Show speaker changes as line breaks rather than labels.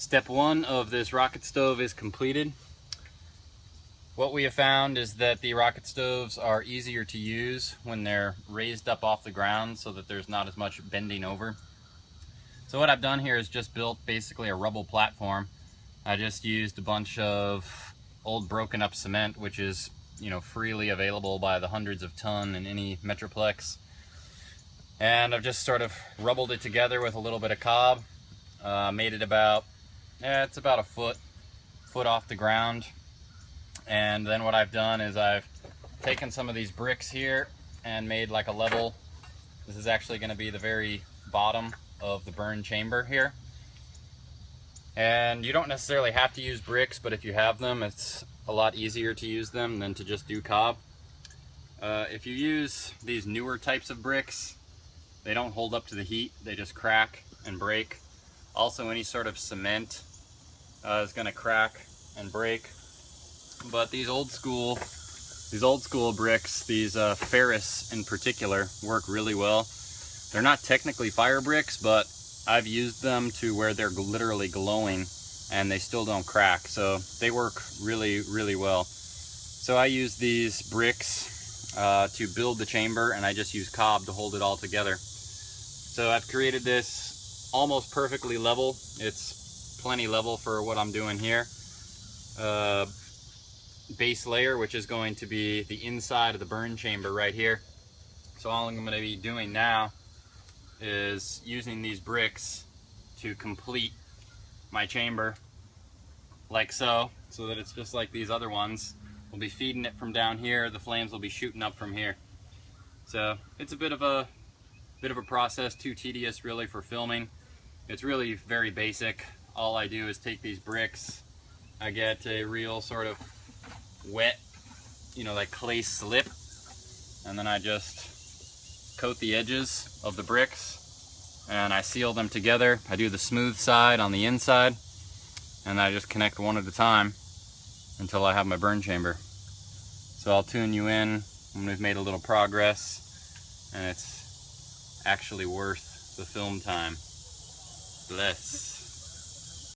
Step one of this rocket stove is completed. What we have found is that the rocket stoves are easier to use when they're raised up off the ground so that there's not as much bending over. So what I've done here is just built basically a rubble platform. I just used a bunch of old broken up cement, which is, freely available by the hundreds of ton in any metroplex. And I've just sort of rubbled it together with a little bit of cob. Made it about, it's about a foot off the ground. And then what I've done is I've taken some of these bricks here and made like a level. This is actually going to be the very bottom of the burn chamber here. And you don't necessarily have to use bricks, but if you have them, it's a lot easier to use them than to just do cob. If you use these newer types of bricks, they don't hold up to the heat, they just crack and break. Also, any sort of cement is going to crack and break. But these old school bricks, these ferrous in particular, work really well. They're not technically fire bricks, but I've used them to where they're literally glowing and they still don't crack. So they work really, really well. So I use these bricks to build the chamber, and I just use cob to hold it all together. So I've created this almost perfectly level. It's plenty level for what I'm doing here. Base layer, which is going to be the inside of the burn chamber right here. So all I'm going to be doing now is using these bricks to complete my chamber like so that it's just like these other ones. We'll be feeding it from down here, the flames will be shooting up from here. So it's a bit of a process, too tedious really for filming. It's really very basic. All I do is take these bricks, I get a real sort of wet, like clay slip, and then I just coat the edges of the bricks and I seal them together. I do the smooth side on the inside, and I just connect one at a time until I have my burn chamber. So I'll tune you in when we've made a little progress and it's actually worth the film time. Bless.